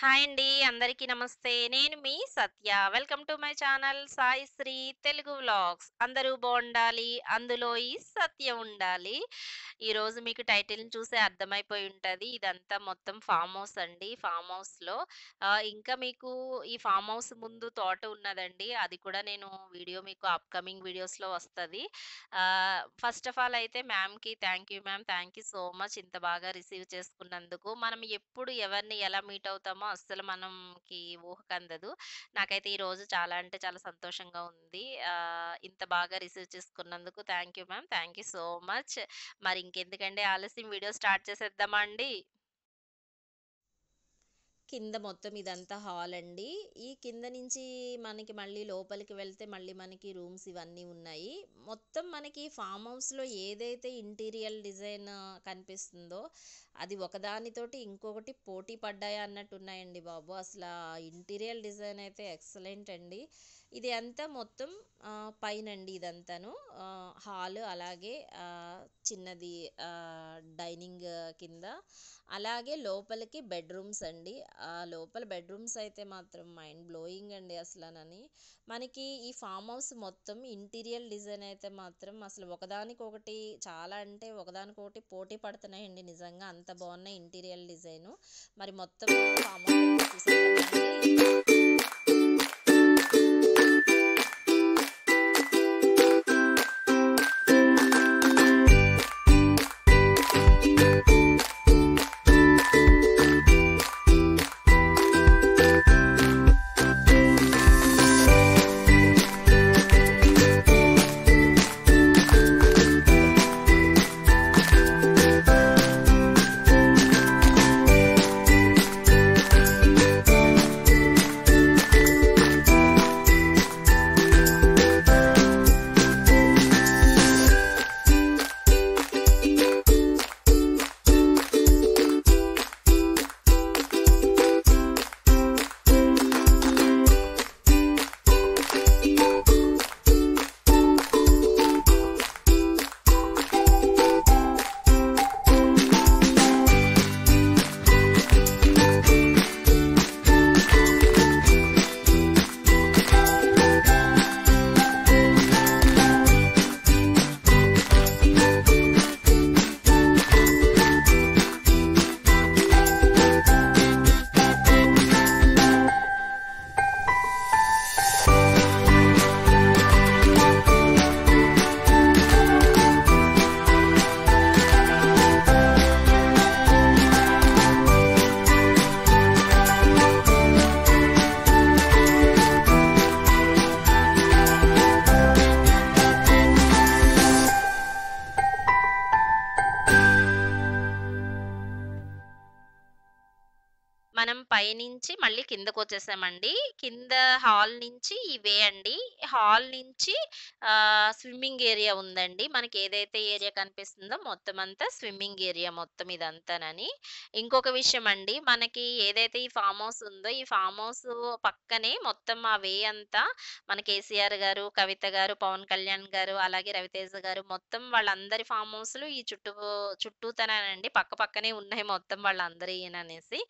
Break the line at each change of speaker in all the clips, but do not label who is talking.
Hi అండి. అందరికీ నమస్తే. నేను మీ Satya. Welcome to my channel Sai Sri Telugu vlogs. అందరూ బావుండాలి. అందులో ఈ సత్య ఉండాలి. ఈరోజు మీకు టైటిల్‌ని చూసే అర్థమైపోయి ఉంటది. ఇదంతా మొత్తం ఫార్మ్ హౌస్ అండి. ఫార్మ్ హౌస్‌లో ఇంకా మీకు ఈ ఫార్మ్ హౌస్ ముందు తోట ఉన్నదండి. అది కూడా నేను వీడియో మీకు అప్‌కమింగ్ వీడియోస్‌లో వస్తది. ఫస్ట్ ఆఫ్ ఆల్ అయితే మ్యామ్‌కి thank you ma'am. Thank you so much ఇంత బాగా రిసీవ్ చేసుకున్నందుకు. మనం ఎప్పుడు ఎవరిని ఎలా మీట్ అవుతామో అస్సలు మనకి ఊహకందదు. నాకైతే ఈరోజు చాలా అంటే చాలా సంతోషంగా ఉంది. ఇంత బాగా రిసీవ్ చేసుకున్నందుకు thank you ma'am. Thank you so much. మరి ఇంకెందుకండి ఆలస్యం వీడియో స్టార్ట్ చేసేద్దామా అండి? కింద మొత్తం ఇదంతా హాల్ అండి. ఈ కింద నుంచి మనకి మళ్ళీ లోపలికి వెళ్తే మళ్ళీ మనకి రూమ్స్ ఇవన్నీ ఉన్నాయి. మొత్తం మనకి ఫార్మ్ హౌస్‌లో ఏదైతే ఇంటీరియర్ డిజైన్ కనిపిస్తుందో అది ఒకదానితోటి ఇంకొకటి పోటీ పడ్డాయా అన్నట్టు ఉన్నాయండి బాబు. అసలా ఇంటీరియర్ డిజైన్ అయితే ఎక్సలెంట్ అండి. ఇది అంతా మొత్తం పైనండి ఇదంతాను. హాలు అలాగే చిన్నది డైనింగ్ కింద అలాగే లోపలికి బెడ్‌రూమ్స్ అండి. లోపల బెడ్‌రూమ్స్ అయితే మాత్రం మైండ్ బ్లోయింగ్ అండి అసలనని. మనకి ఈ ఫార్మ్ హౌస్ మొత్తం ఇంటీరియర్ డిజైన్ అయితే మాత్రం అసలు ఒకదానికొకటి చాలా అంటే ఒకదానికొకటి పోటీ పడుతున్నాయండి నిజంగా. అంత బావున్నాయి ఇంటీరియర్ డిజైను. మరి మొత్తం ఫార్మ్ హౌస్ అంతా చూసేద్దామా అండి? మనం పైనుంచి మళ్ళీ కిందకొచ్చేసామండి. కింద హాల్ నుంచి ఇవే అండి. హాల్ నుంచి స్విమ్మింగ్ ఏరియా ఉందండి. మనకేదైతే ఏరియా కనిపిస్తుందో మొత్తం అంతా స్విమ్మింగ్ ఏరియా మొత్తం ఇదంతానని. ఇంకొక విషయం అండి, మనకి ఏదైతే ఈ ఫార్మ్ హౌస్ ఉందో, ఈ ఫార్మ్ హౌస్ పక్కనే మొత్తం ఆ వే అంతా మన కేసీఆర్ గారు, కవిత గారు, పవన్ కళ్యాణ్ గారు, అలాగే రవితేజ గారు మొత్తం వాళ్ళందరి ఫార్మ్ హౌస్‌లు ఈ చుట్టూతనేనండి. పక్క పక్కనే ఉన్నాయి మొత్తం వాళ్ళందరియిననేసి.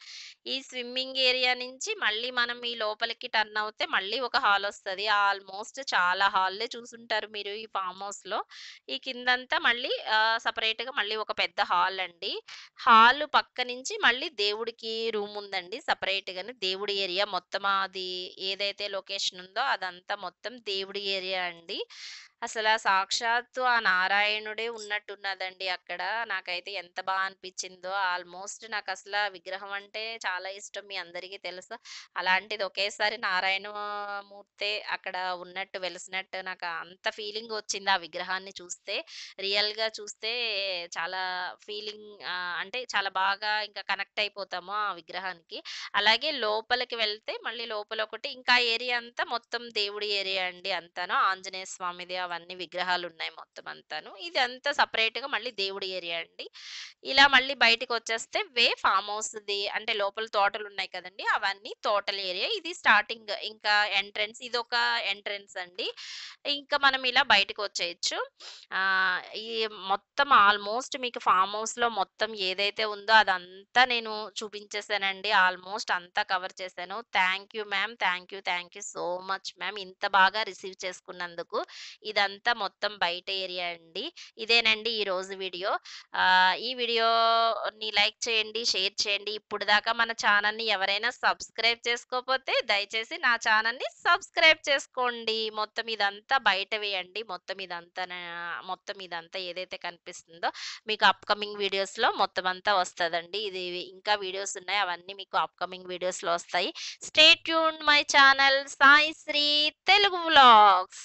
ఈ స్విమ్మింగ్ ఏరియా నుంచి మళ్ళీ మనం ఈ లోపలికి టర్న్ అవుతే మళ్ళీ ఒక హాలొస్తది. ఆల్‌మోస్ట్ చాలా హాల్‌లే చూసుంటారు మీరు ఈ ఫార్మ్ హౌస్‌లో. ఈ కిందంతా మళ్ళీ సెపరేట్‌గా మళ్ళీ ఒక పెద్ద హాల్ అండి. హాలు పక్క నుంచి మళ్ళీ దేవుడికి రూమ్ ఉందండి సెపరేట్‌గానే. దేవుడి ఏరియా మొత్తం అది ఏదైతే లొకేషన్ ఉందో అదంతా మొత్తం దేవుడి ఏరియా అండి. సాక్షాత్తు ఆ నారాయణుడే ఉన్నట్టున్నదండి అక్కడ. నాకైతే ఎంత అనిపిచ్చిందో. ఆల్‌మోస్ట్ నాకసల విగ్రహం అంటే చాలా ఇష్టం. మీ అందరికీ తెలుసు. అలాంటిది ఒకేసారి నారాయణ మూర్తే అక్కడ ఉన్నట్టు, వెలిసినట్టు నాకు అంత ఫీలింగొచ్చింది ఆ విగ్రహాన్ని చూస్తే. రియల్‌గా చూస్తే చాలా అంటే చాలా బాగా ఇంకా కనెక్ట్ అయిపోతాము ఆ విగ్రహానికి. అలాగే లోపలికి వెళ్తే మళ్ళీ లోపలొకటి ఇంకా ఏరియా అంతా మొత్తం దేవుడి ఏరియా అండి అంతాను. ఆంజనేయ స్వామిది అవన్నీ విగ్రహాలున్నాయి మొత్తం అంతాను. ఇదంతా సెపరేట్‌గా మళ్ళీ దేవుడి ఏరియా అండి. ఇలా మళ్ళీ బయటికొచ్చేస్తే ఫార్మ్ హౌస్‌ది అంటే లోపల తోటలున్నాయి కదండీ! అవన్నీ తోటల ఏరియా. ఇది స్టార్టింగ్ ఇంకా ఎంట్రన్స్ ఇదొక ఎంట్రన్స్ అండి. ఇంకా మనం ఇలా బయటికొచ్చేయొచ్చు. ఈ మొత్తం ఆల్మోస్ట్ మీకు ఫార్మ్ హౌస్‌లో మొత్తం ఏదైతే ఉందో అదంతా నేను చూపించేసానండి. ఆల్మోస్ట్ అంతా కవర్ చేశాను. Thank you ma'am. Thank you so much ma'am. ఇంత బాగా రిసీవ్ చేసుకున్నందుకు. ఇదంతా మొత్తం బయట ఏరియా అండి. ఇదేనండి ఈరోజు వీడియో. ఈ వీడియోని లైక్ చేయండి, షేర్ చేయండి. ఇప్పటిదాకా మన ఛానెల్‌ని ఎవరైనా సబ్స్క్రైబ్ చేసుకోకపోతే దయచేసి నా ఛానెల్‌ని సబ్స్క్రైబ్ చేసుకోండి. మొత్తం ఇదంతా బయటవే అండి. మొత్తం ఇదంతా ఏదైతే కనిపిస్తుందో మీకు అప్‌కమింగ్ వీడియోస్‌లో మొత్తం అంతా వస్తదండి. ఇది ఇంకా వీడియోస్ ఉన్నాయి. అవన్నీ మీకు అప్‌కమింగ్ వీడియోస్‌లో వస్తాయి. Stay tuned my channel Sai Sri Telugu vlogs.